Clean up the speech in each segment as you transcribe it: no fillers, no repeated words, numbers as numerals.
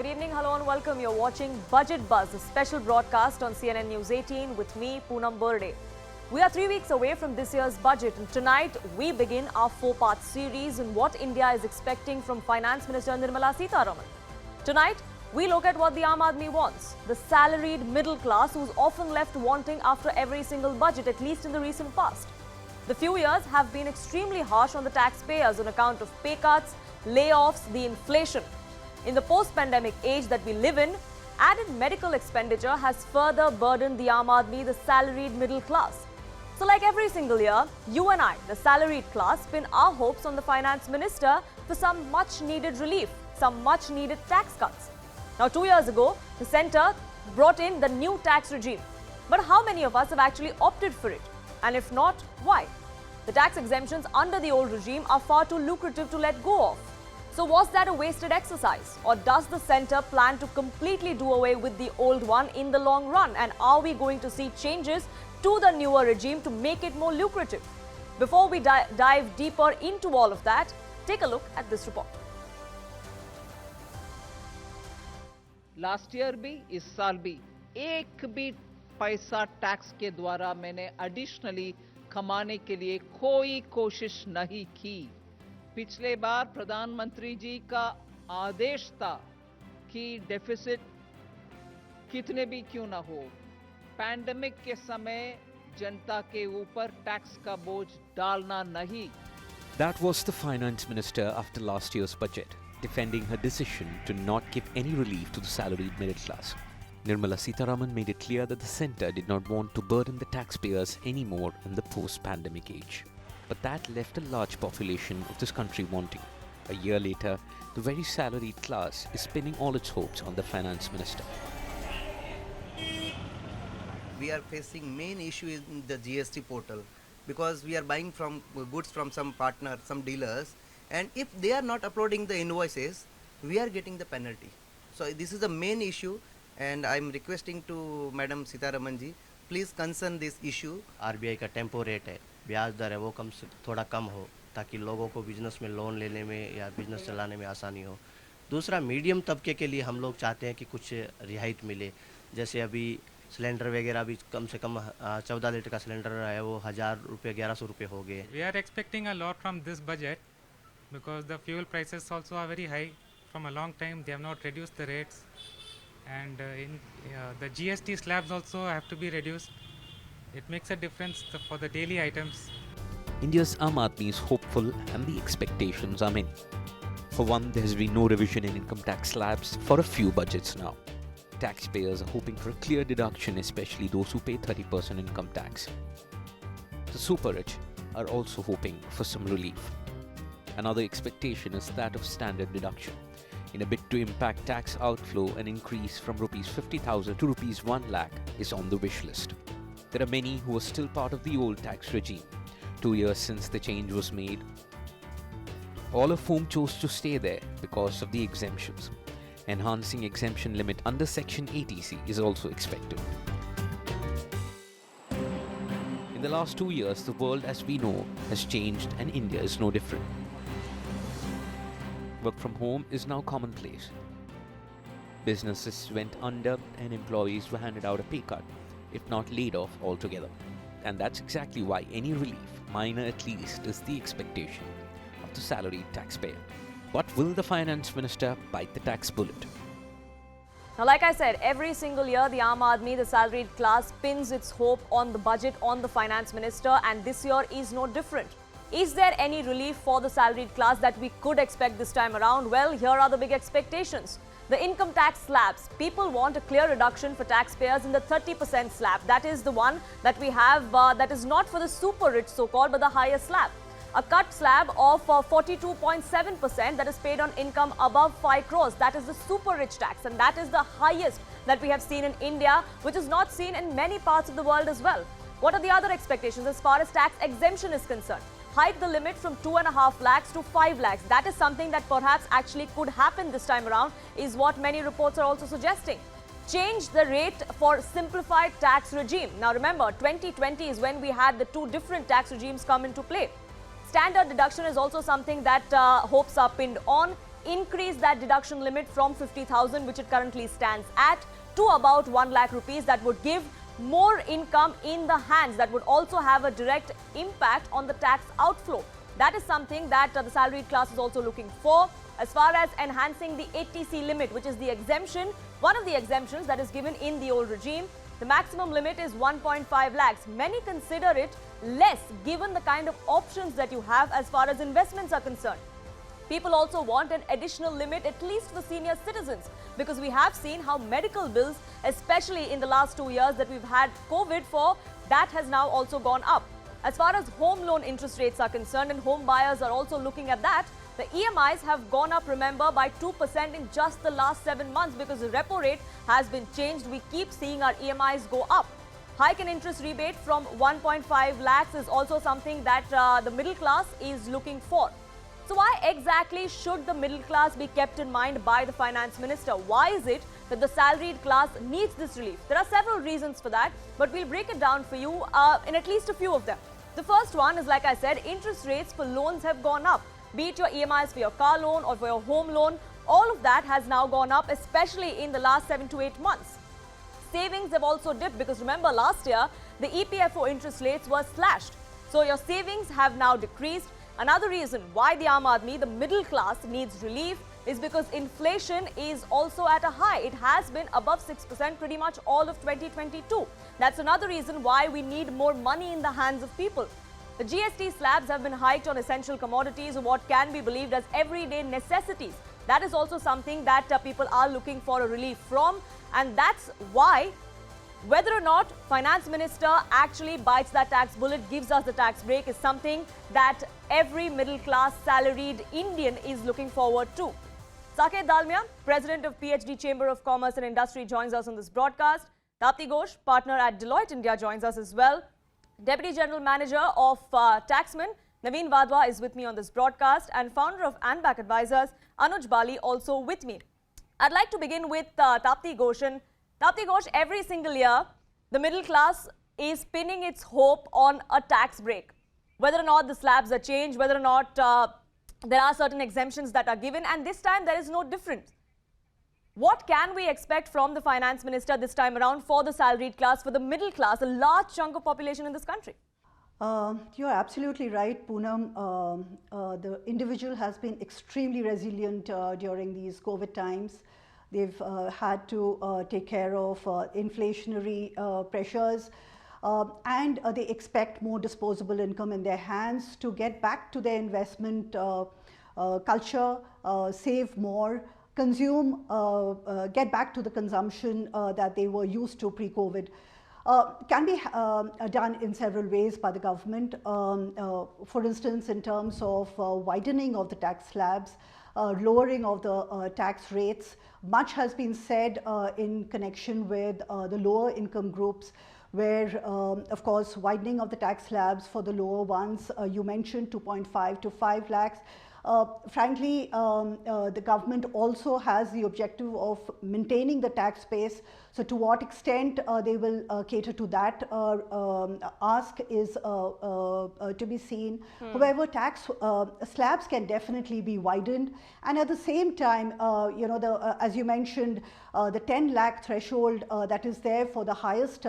good evening, hello and welcome. You're watching Budget Buzz, a special broadcast on CNN News 18 with me, Poonam Burde. We are 3 weeks away from this year's budget, and tonight we begin our four-part series on what India is expecting from Finance Minister Nirmala Sitharaman. Tonight, we look at what the Aam Aadmi wants, the salaried middle class who's often left wanting after every single budget, at least in the recent past. The few years have been extremely harsh on the taxpayers on account of pay cuts, layoffs, the inflation. In the post-pandemic age that we live in, added medical expenditure has further burdened the Aam Aadmi, the salaried middle class. So like every single year, you and I, the salaried class, pin our hopes on the finance minister for some much-needed relief, some much-needed tax cuts. Now, 2 years ago, the centre brought in the new tax regime. But how many of us have actually opted for it? And if not, why? The tax exemptions under the old regime are far too lucrative to let go of. So was that a wasted exercise? Or does the centre plan to completely do away with the old one in the long run? And are we going to see changes to the newer regime to make it more lucrative? Before we dive deeper into all of that, take a look at this report. Last year भी इस साल भी एक भी पैसा tax के द्वारा मैंने एडिशनली कमाने के लिए कोई कोशिश नहीं की। पिछले बार प्रधानमंत्री जी का आदेश था कि डेफिसिट कितने भी क्यों ना हो, पैंडेमिक के समय जनता के ऊपर टैक्स का बोझ डालना नहीं। That was the finance minister after last year's budget, defending her decision to not give any relief to the salaried middle class. Nirmala Sitharaman made it clear that the centre did not want to burden the taxpayers anymore in the post-pandemic age. But that left a large population of this country wanting. A year later, the very salaried class is pinning all its hopes on the finance minister. We are facing main issue in the GST portal because we are buying from goods from some partner, some dealers, and if they are not uploading the invoices, we are getting the penalty. So this is the main issue, and I am requesting to Madam Sitharaman ji, please concern this issue. RBI का tempo rate है, ब्याज दर है, वो थोड़ा कम हो ताकि लोगों को बिजनेस में लोन लेने में या बिजनेस चलाने में आसानी हो। दूसरा, मीडियम तबके के लिए हम लोग चाहते हैं कि कुछ रियायत मिले, जैसे अभी सिलेंडर वगैरह भी कम से कम 14 लीटर का सिलेंडर है वो 1000 रुपये 1100 रुपये हो गए। We are expecting a lot from this budget because the fuel prices also are very high. From a long time they have not reduced the rates, and the GST slabs also have to be reduced. It makes a difference for the daily items. India's Aam Aadmi is hopeful and the expectations are many. For one, there has been no revision in income tax slabs for a few budgets now. Taxpayers are hoping for a clear deduction, especially those who pay 30% income tax. The super rich are also hoping for some relief. Another expectation is that of standard deduction. In a bid to impact tax outflow, an increase from Rs 50,000 to Rs 1 lakh is on the wish list. There are many who are still part of the old tax regime, 2 years since the change was made, all of whom chose to stay there because of the exemptions. Enhancing exemption limit under Section 80C is also expected. In the last 2 years, the world as we know has changed and India is no different. Work from home is now commonplace. Businesses went under and employees were handed out a pay cut, if not laid off altogether. And that's exactly why any relief, minor at least, is the expectation of the salaried taxpayer. But will the finance minister bite the tax bullet? Now, like I said, every single year, the Aam Aadmi, the salaried class, pins its hope on the budget, on the finance minister, and this year is no different. Is there any relief for the salaried class that we could expect this time around? Well, here are the big expectations. The income tax slabs. People want a clear reduction for taxpayers in the 30% slab. That is the one that we have, that is not for the super rich so-called, but the higher slab. A cut slab of 42.7% that is paid on income above 5 crores. That is the super rich tax, and that is the highest that we have seen in India, which is not seen in many parts of the world as well. What are the other expectations as far as tax exemption is concerned? Hike the limit from 2.5 lakhs to 5 lakhs. That is something that perhaps actually could happen this time around, is what many reports are also suggesting. Change the rate for simplified tax regime. Now remember, 2020 is when we had the two different tax regimes come into play. Standard deduction is also something that hopes are pinned on. increase that deduction limit from 50,000, which it currently stands at, to about 1 lakh rupees. That would give more income in the hands. That would also have a direct impact on the tax outflow. That is something that the salaried class is also looking for. As far as enhancing the 80C limit, which is the exemption, one of the exemptions that is given in the old regime, the maximum limit is 1.5 lakhs. Many consider it less given the kind of options that you have as far as investments are concerned. People also want an additional limit, at least for senior citizens, because we have seen how medical bills, especially in the last 2 years that we've had COVID for, that has now also gone up. As far as home loan interest rates are concerned, and home buyers are also looking at that, the EMIs have gone up, remember, by 2% in just the last 7 months because the repo rate has been changed. We keep seeing our EMIs go up. Hike in interest rebate from 1.5 lakhs is also something that the middle class is looking for. So why exactly should the middle class be kept in mind by the finance minister? Why is it that the salaried class needs this relief? There are several reasons for that, but we'll break it down for you in at least a few of them. The first one is, like I said, interest rates for loans have gone up. Be it your EMIs for your car loan or for your home loan, all of that has now gone up, especially in the last 7 to 8 months. Savings have also dipped because remember last year, the EPFO interest rates were slashed. So your savings have now decreased. Another reason why the Aam Aadmi, the middle class, needs relief is because inflation is also at a high. It has been above 6% pretty much all of 2022. That's another reason why we need more money in the hands of people. The GST slabs have been hiked on essential commodities, or what can be believed as everyday necessities. That is also something that people are looking for a relief from, and that's why whether or not Finance Minister actually bites that tax bullet, gives us the tax break, is something that every middle class salaried Indian is looking forward to. Saket Dalmia, President of PhD Chamber of Commerce and Industry, joins us on this broadcast. Tapti Ghosh, partner at Deloitte India, joins us as well. Deputy General Manager of Taxman, Naveen Vadwa, is with me on this broadcast, and founder of ANBAC Advisors, Anuj Bali, also with me. I'd like to begin with Tapti Ghosh. And Tapti Ghosh, every single year, the middle class is pinning its hope on a tax break. Whether or not the slabs are changed, whether or not there are certain exemptions that are given, and this time there is no difference. What can we expect from the finance minister this time around for the salaried class, for the middle class, a large chunk of population in this country? You're absolutely right, Poonam. The individual has been extremely resilient during these COVID times. They've had to take care of inflationary pressures, and they expect more disposable income in their hands to get back to their investment culture, save more, consume, get back to the consumption that they were used to pre-COVID. Can be done in several ways by the government. For instance, in terms of widening of the tax slabs, lowering of the tax rates. Much has been said in connection with the lower income groups, where of course widening of the tax slabs for the lower ones, you mentioned 2.5 to 5 lakhs. Frankly, the government also has the objective of maintaining the tax base. So to what extent they will cater to that ask is to be seen. However, tax slabs can definitely be widened, and at the same time, you know, as you mentioned, the 10 lakh threshold that is there for the highest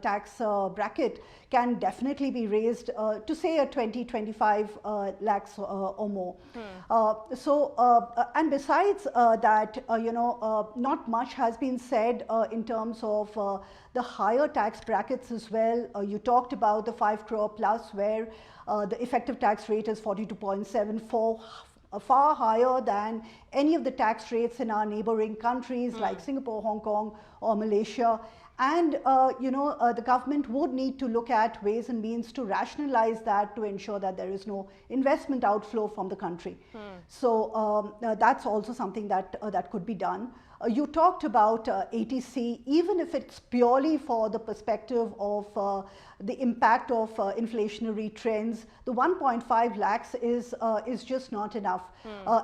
tax bracket can definitely be raised to say a 20-25 lakhs or more. And besides that, you know, not much has been said in terms of the higher tax brackets as well. You talked about the 5 crore plus, where the effective tax rate is 42.74, far higher than any of the tax rates in our neighboring countries like Singapore, Hong Kong or Malaysia. And you know, the government would need to look at ways and means to rationalize that, to ensure that there is no investment outflow from the country. So that's also something that that could be done. You talked about ATC, even if it's purely for the perspective of the impact of inflationary trends, the 1.5 lakhs is just not enough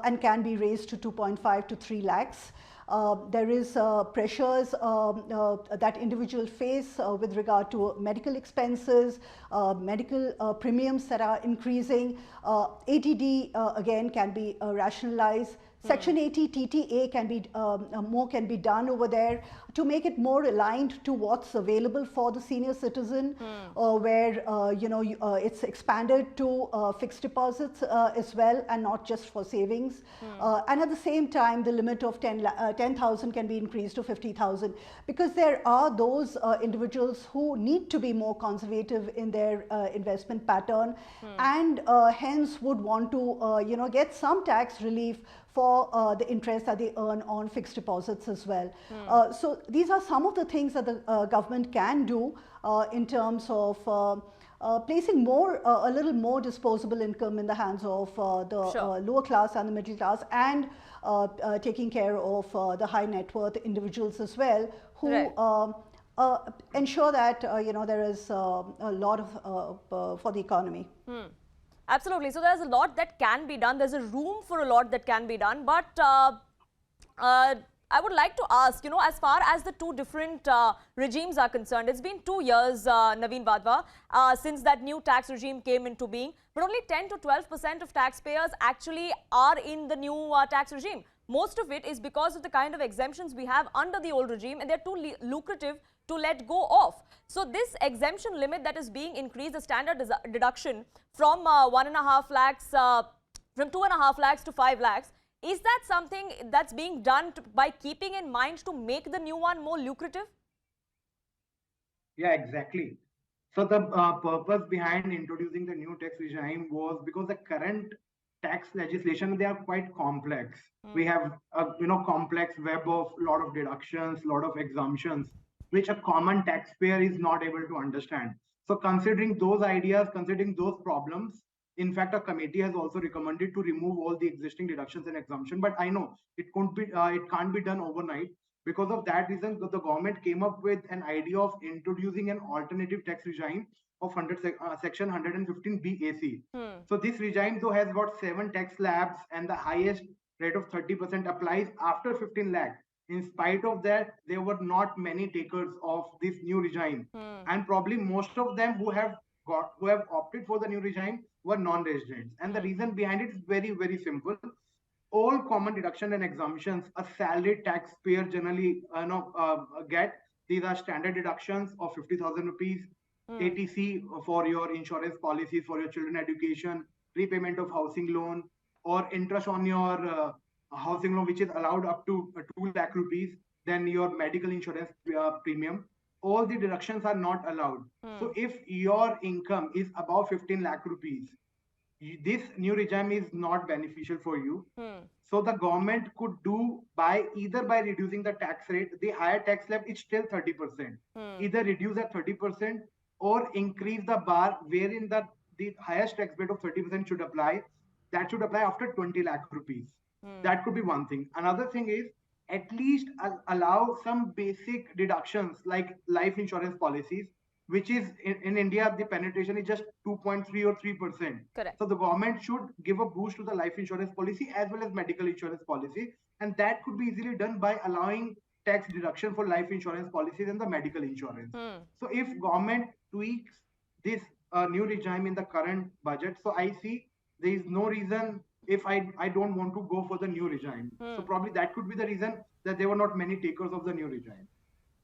and can be raised to 2.5 to 3 lakhs. There is pressures that individuals face with regard to medical expenses, medical premiums that are increasing. ATD again can be rationalized. Section 80 TTA can be more can be done over there to make it more aligned to what's available for the senior citizen, where it's expanded to fixed deposits as well, and not just for savings. And at the same time, the limit of 10,000 can be increased to 50,000, because there are those individuals who need to be more conservative in their investment pattern, and hence would want to get some tax relief for the interest that they earn on fixed deposits as well. So these are some of the things that the government can do in terms of placing a little more disposable income in the hands of the lower class and the middle class, and taking care of the high net worth individuals as well, who ensure that there is a lot of for the economy. Absolutely. So there's a lot that can be done. There's a room for a lot that can be done. But I would like to ask, as far as the two different regimes are concerned, it's been 2 years, Naveen Vadva, since that new tax regime came into being. But only 10 to 12% of taxpayers actually are in the new tax regime. Most of it is because of the kind of exemptions we have under the old regime, and they're too lucrative to let go of. So this exemption limit that is being increased, the standard deduction from 1.5 lakhs, from 2.5 lakhs to 5 lakhs, is that something that's being done by keeping in mind to make the new one more lucrative? Yeah, exactly. So the purpose behind introducing the new tax regime was because the current tax legislation, they are quite complex. We have a complex web of lot of deductions, lot of exemptions, which a common taxpayer is not able to understand. So considering those ideas, considering those problems, in fact, a committee has also recommended to remove all the existing deductions and exemption. But I know it can't be done overnight. Because of that reason, the government came up with an idea of introducing an alternative tax regime of section 115 BAC. So this regime though has got 7 tax slabs, and the highest rate of 30% applies after 15 lakh. In spite of that, there were not many takers of this new regime, and probably most of them who have opted for the new regime were non-residents. And the reason behind it is very, very simple. All common deduction and exemptions a salaried taxpayer generally get. These are standard deductions of 50,000 rupees, ATC for your insurance policies for your children education, repayment of housing loan, or interest on your housing loan, which is allowed up to 2 lakh rupees, then your medical insurance premium. All the deductions are not allowed. So if your income is above 15 lakh rupees, this new regime is not beneficial for you. So the government could do either by reducing the tax rate, the higher tax slab is still 30%. Either reduce at 30% or increase the bar wherein the highest tax rate of 30% should apply. That should apply after 20 lakh rupees. That could be one thing. Another thing is at least allow some basic deductions like life insurance policies, which is in India, the penetration is just 2.3 or 3%. Correct. So the government should give a boost to the life insurance policy as well as medical insurance policy. And that could be easily done by allowing tax deduction for life insurance policies and the medical insurance. So if government tweaks this new regime in the current budget, so I see there is no reason if I don't want to go for the new regime. So probably that could be the reason that there were not many takers of the new regime.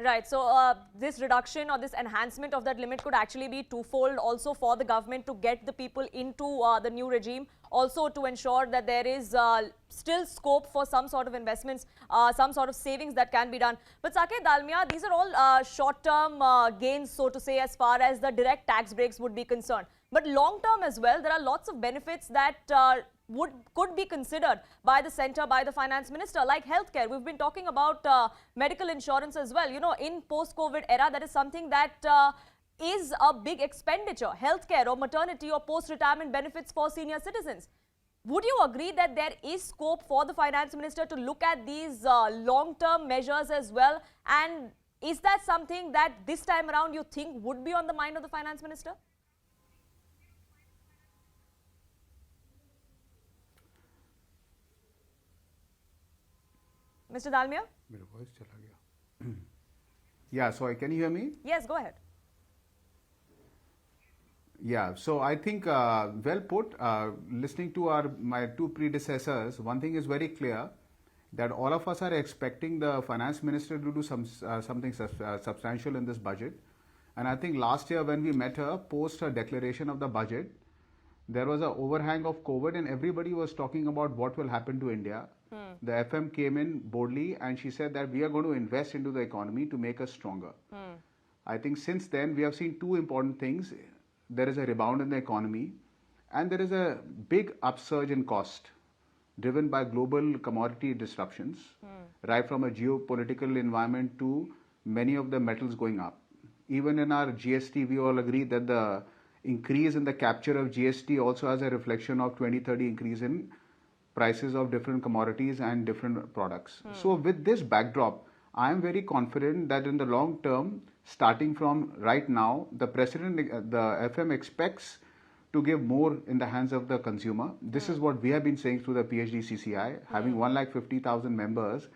Right. So this reduction or this enhancement of that limit could actually be twofold, also for the government to get the people into the new regime, also to ensure that there is still scope for some sort of investments, some sort of savings that can be done. But Saket Dalmia, these are all short-term gains, so to say, as far as the direct tax breaks would be concerned. But long-term as well, there are lots of benefits that could be considered by the centre, by the finance minister, like healthcare. We've been talking about medical insurance as well. In post-COVID era, that is something that is a big expenditure. Healthcare or maternity or post-retirement benefits for senior citizens. Would you agree that there is scope for the finance minister to look at these long-term measures as well? And is that something that this time around you think would be on the mind of the finance minister? Mr. Dalmia? मेरा voice चला गया. Yeah, so can you hear me? Yes, go ahead. Yeah, so I think well put. Listening to my two predecessors, one thing is very clear that all of us are expecting the finance minister to do something substantial in this budget. And I think last year when we met her, post her declaration of the budget, there was an overhang of COVID and everybody was talking about what will happen to India. The FM came in boldly and she said that we are going to invest into the economy to make us stronger. I think since then we have seen two important things. There is a rebound in the economy and there is a big upsurge in cost driven by global commodity disruptions, right from a geopolitical environment to many of the metals going up. Even in our GST, we all agree that the increase in the capture of GST also has a reflection of 20-30 increase in prices of different commodities and different products. So with this backdrop, I am very confident that in the long term, starting from right now, the FM expects to give more in the hands of the consumer. This is what we have been saying through the PhD CCI. Having 150,000 members,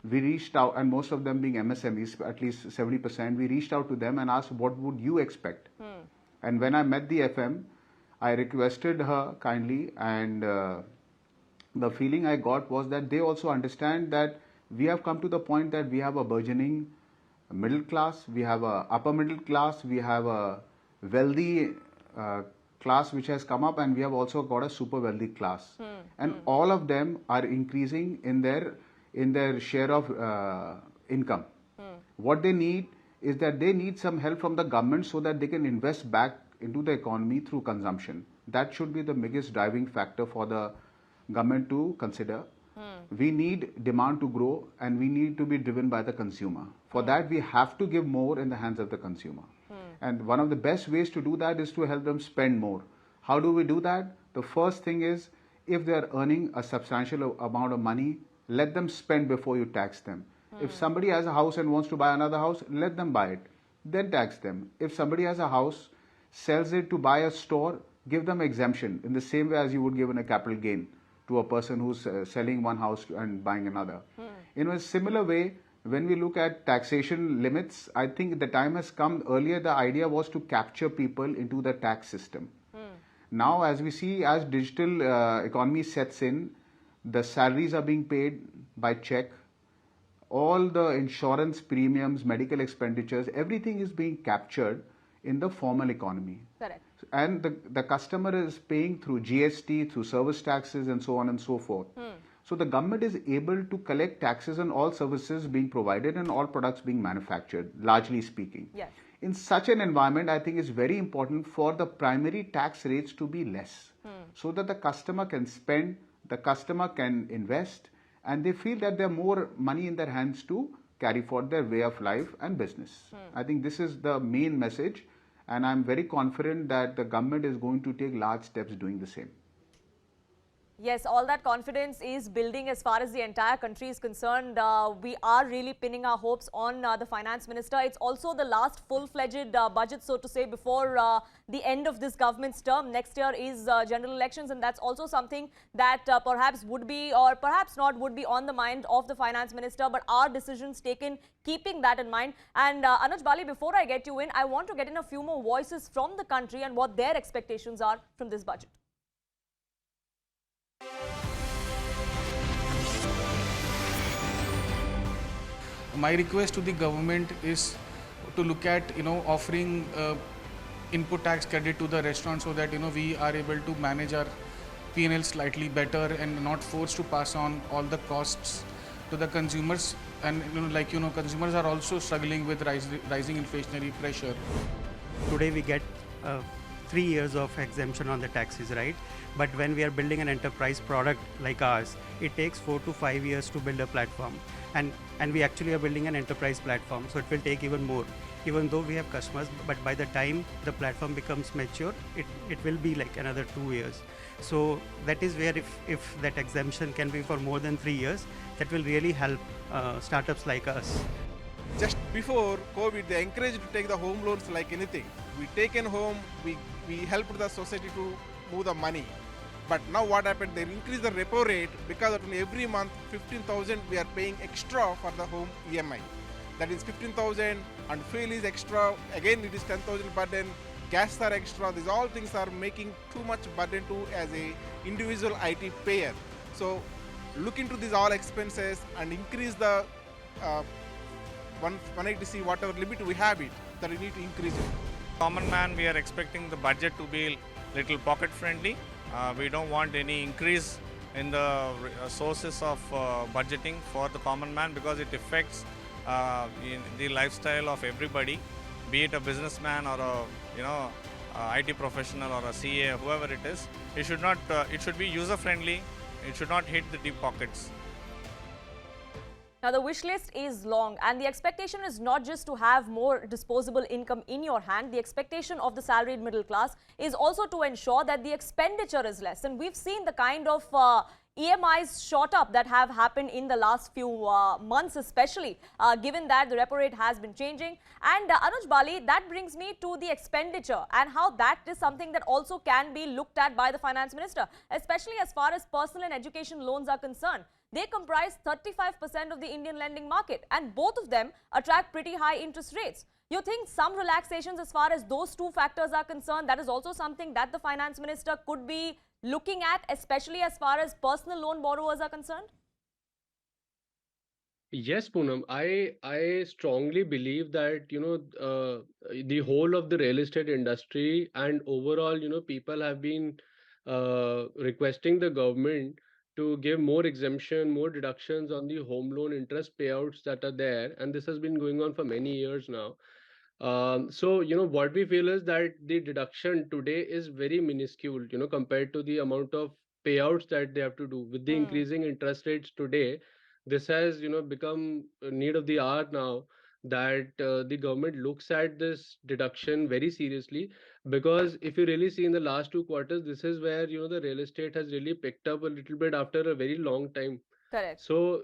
we reached out, and most of them being MSMEs, at least 70%, we reached out to them and asked, what would you expect? And when I met the FM, I requested her kindly, and the feeling I got was that they also understand that we have come to the point that we have a burgeoning middle class, we have a upper middle class, we have a wealthy class which has come up, and we have also got a super wealthy class. And all of them are increasing in their share of income. What they need is that they need some help from the government so that they can invest back into the economy through consumption. That should be the biggest driving factor for the government to consider. We need demand to grow and we need to be driven by the consumer. For that, we have to give more in the hands of the consumer. And one of the best ways to do that is to help them spend more. How do we do that? The first thing is, if they are earning a substantial amount of money, let them spend before you tax them. If somebody has a house and wants to buy another house, let them buy it. Then tax them. If somebody has a house, sells it to buy a store, give them exemption in the same way as you would give in a capital gain to a person who's selling one house and buying another. In a similar way, when we look at taxation limits, I think the time has come. Earlier, the idea was to capture people into the tax system. Now, as we see, as digital economy sets in, the salaries are being paid by check. All the insurance premiums, medical expenditures, everything is being captured in the formal economy. Correct. And the customer is paying through GST, through service taxes and so on and so forth. So the government is able to collect taxes on all services being provided and all products being manufactured, largely speaking. Yes. In such an environment, I think it's very important for the primary tax rates to be less so that the customer can spend, the customer can invest, and they feel that they have more money in their hands to carry forward their way of life and business. I think this is the main message, and I'm very confident that the government is going to take large steps doing the same. Yes, all that confidence is building as far as the entire country is concerned. We are really pinning our hopes on the finance minister. It's also the last full-fledged budget, so to say, before the end of this government's term. Next year is general elections, and that's also something that perhaps would be, or perhaps not, would be on the mind of the finance minister. But our decisions taken keeping that in mind. And Anuj Bali, before I get you in, I want to get in a few more voices from the country and what their expectations are from this budget. My request to the government is to look at, offering input tax credit to the restaurants so that, we are able to manage our P&L slightly better and not forced to pass on all the costs to the consumers. And, consumers are also struggling with rising inflationary pressure. Today we get 3 years of exemption on the taxes, right? But when we are building an enterprise product like ours, it takes 4 to 5 years to build a platform. And we actually are building an enterprise platform, so it will take even more. Even though we have customers, but by the time the platform becomes mature, it will be like another 2 years. So that is where if that exemption can be for more than 3 years, that will really help startups like us. Just before COVID, they encouraged to take the home loans like anything. We taken home, we helped the society to move the money. But now what happened, they increased the repo rate because every month 15,000 we are paying extra for the home EMI. That is 15,000 and fuel is extra, again it is 10,000 burden, gas are extra. These all things are making too much burden to as a individual IT payer. So look into these all expenses and increase the 180C whatever limit we have it, that we need to increase it. Common man, we are expecting the budget to be little pocket friendly. We don't want any increase in the sources of budgeting for the common man, because it affects in the lifestyle of everybody, be it a businessman or a IT professional or a CA, whoever it is. It should not. It should be user friendly. It should not hit the deep pockets. Now, the wish list is long, and the expectation is not just to have more disposable income in your hand. The expectation of the salaried middle class is also to ensure that the expenditure is less. And we've seen the kind of EMIs shot up that have happened in the last few months, especially given that the repo rate has been changing. And Anuj Bali, that brings me to the expenditure and how that is something that also can be looked at by the finance minister, especially as far as personal and education loans are concerned. They comprise 35% of the Indian lending market, and both of them attract pretty high interest rates. You think some relaxations as far as those two factors are concerned, that is also something that the finance minister could be looking at, especially as far as personal loan borrowers are concerned? Yes, Poonam, I strongly believe that the whole of the real estate industry and overall people have been requesting the government to give more exemption, more deductions on the home loan interest payouts that are there, and this has been going on for many years now. So what we feel is that the deduction today is very minuscule, compared to the amount of payouts that they have to do with the increasing interest rates today. This has become a need of the hour now, that the government looks at this deduction very seriously, because if you really see in the last 2 quarters, this is where the real estate has really picked up a little bit after a very long time. Correct. So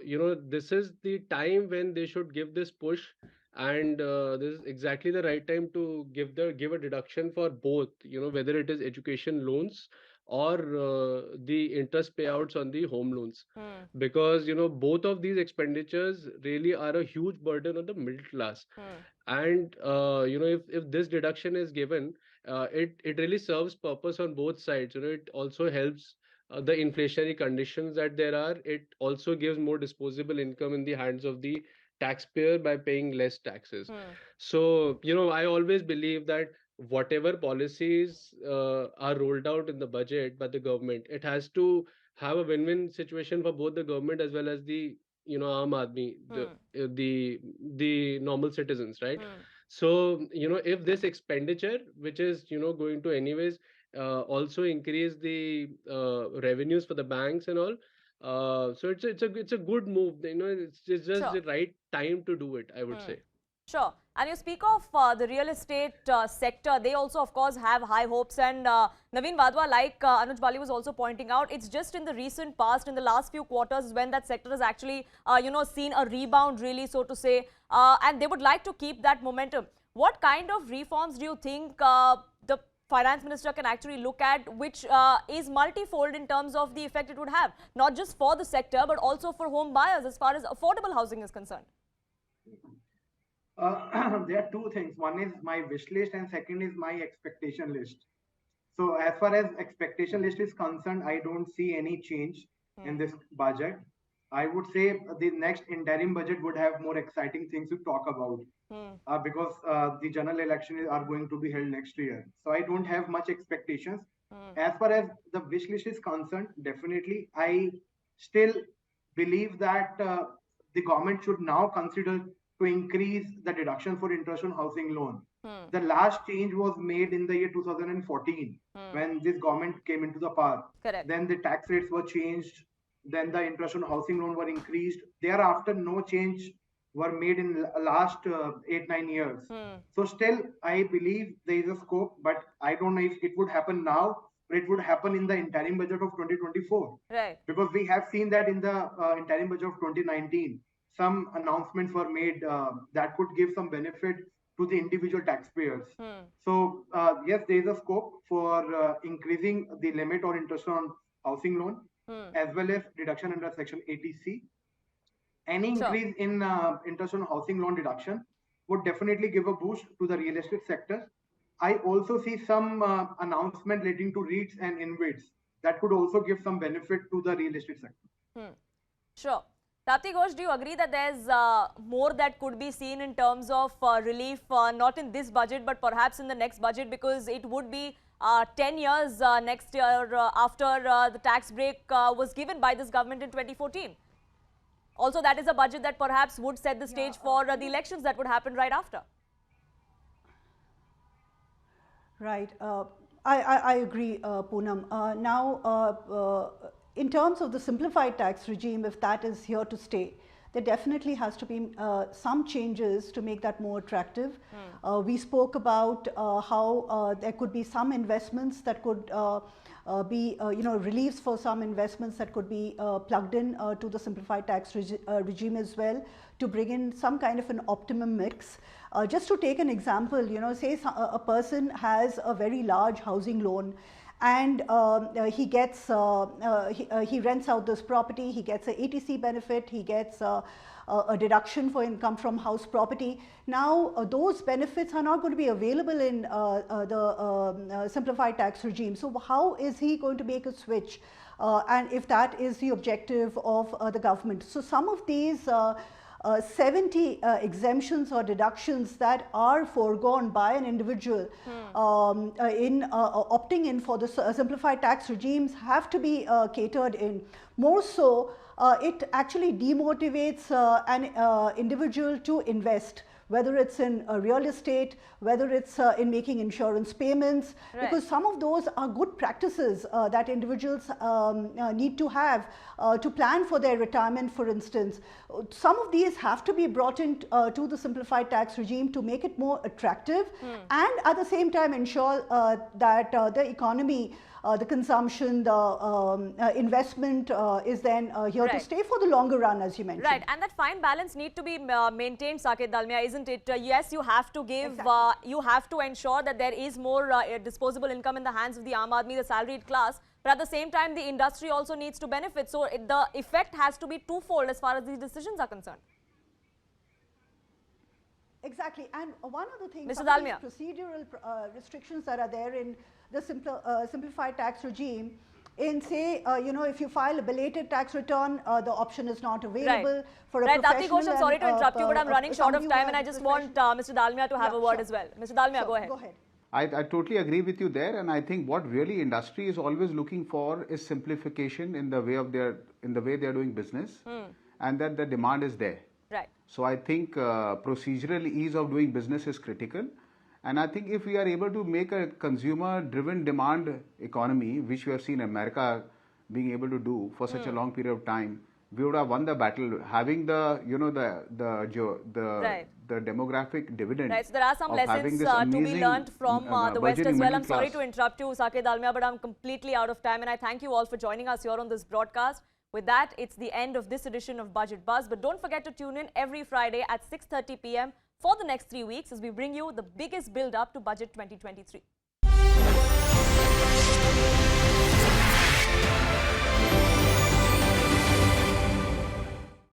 this is the time when they should give this push, and this is exactly the right time to give a deduction for both, whether it is education loans or the interest payouts on the home loans, because both of these expenditures really are a huge burden on the middle class. And if this deduction is given, it really serves purpose on both sides. It also helps the inflationary conditions that there are. It also gives more disposable income in the hands of the taxpayer by paying less taxes. So I always believe that whatever policies are rolled out in the budget by the government, it has to have a win-win situation for both the government as well as the aam aadmi, the normal citizens, right? So if this expenditure, which is going to anyways also increase the revenues for the banks and all, so it's a good move. It's just Sure. the right time to do it, I would say. Sure. And you speak of the real estate sector. They also, of course, have high hopes. And Naveen Vadwa, like Anuj Bali was also pointing out, it's just in the recent past, in the last few quarters, when that sector has actually, seen a rebound, really, so to say. And they would like to keep that momentum. What kind of reforms do you think the finance minister can actually look at, which is multifold in terms of the effect it would have, not just for the sector, but also for home buyers as far as affordable housing is concerned? There are two things. One is my wish list, and second is my expectation list. So as far as expectation list is concerned, I don't see any change in this budget. I would say the next interim budget would have more exciting things to talk about, because the general elections are going to be held next year. So I don't have much expectations. As far as the wish list is concerned, definitely I still believe that the government should now consider to increase the deduction for interest on housing loan. The last change was made in the year 2014 when this government came into the power. Correct. Then the tax rates were changed. Then the interest on housing loan were increased. Thereafter, no change were made in last 8-9 years. So still, I believe there is a scope, but I don't know if it would happen now, but it would happen in the interim budget of 2024. Right. Because we have seen that in the interim budget of 2019, some announcements were made that could give some benefit to the individual taxpayers. So yes, there is a scope for increasing the limit or interest on housing loan, as well as deduction under Section 80C. Any increase in interest on housing loan deduction would definitely give a boost to the real estate sector. I also see some announcement relating to REITs and InvITs that could also give some benefit to the real estate sector. Sure. Tapti Ghosh, do you agree that there's more that could be seen in terms of relief, not in this budget, but perhaps in the next budget, because it would be 10 years next year after the tax break was given by this government in 2014? Also, that is a budget that perhaps would set the stage for the elections that would happen right after. Right. I agree, Poonam. In terms of the simplified tax regime, if that is here to stay, there definitely has to be some changes to make that more attractive. We spoke about how there could be some investments that could be, reliefs for some investments that could be plugged in to the simplified tax regime as well, to bring in some kind of an optimum mix. Just to take an example, say a person has a very large housing loan, and he gets he rents out this property, he gets a ATC benefit, he gets a deduction for income from house property. Now those benefits are not going to be available in the simplified tax regime. So how is he going to make a switch, and if that is the objective of the government? So some of these 70 exemptions or deductions that are foregone by an individual in opting in for the simplified tax regimes have to be catered in. More so, it actually demotivates an individual to invest, whether it's in real estate, whether it's in making insurance payments, because some of those are good practices that individuals need to have to plan for their retirement, for instance. Some of these have to be brought in to the simplified tax regime to make it more attractive and at the same time ensure that the economy, the consumption, the investment is then here to stay for the longer run, as you mentioned. Right, and that fine balance need to be maintained, Saket Dalmia, isn't it? Yes, you have to give, you have to ensure that there is more disposable income in the hands of the Aam Aadmi, the salaried class, but at the same time, the industry also needs to benefit. So the effect has to be twofold as far as these decisions are concerned. Exactly, and one other thing, Mr. some of Dalmia, these procedural restrictions that are there in the simplified tax regime, in say, if you file a belated tax return, the option is not available for a professional. Ghosh, I'm sorry to interrupt you, but I'm running short of time and I just want Mr. Dalmia to have a word as well. Mr. Dalmia, go ahead. I totally agree with you there, and I think what really industry is always looking for is simplification in the way of they are doing business, and that the demand is there. Right. So I think procedural ease of doing business is critical. And I think if we are able to make a consumer-driven demand economy, which we have seen America being able to do for such a long period of time, we would have won the battle. Having the the demographic dividend. Right. So there are some lessons to be learned from the West as well. I'm sorry to interrupt you, Saket Dalmia, but I'm completely out of time, and I thank you all for joining us here on this broadcast. With that, it's the end of this edition of Budget Buzz. But don't forget to tune in every Friday at 6:30 p.m. for the next 3 weeks as we bring you the biggest build-up to Budget 2023.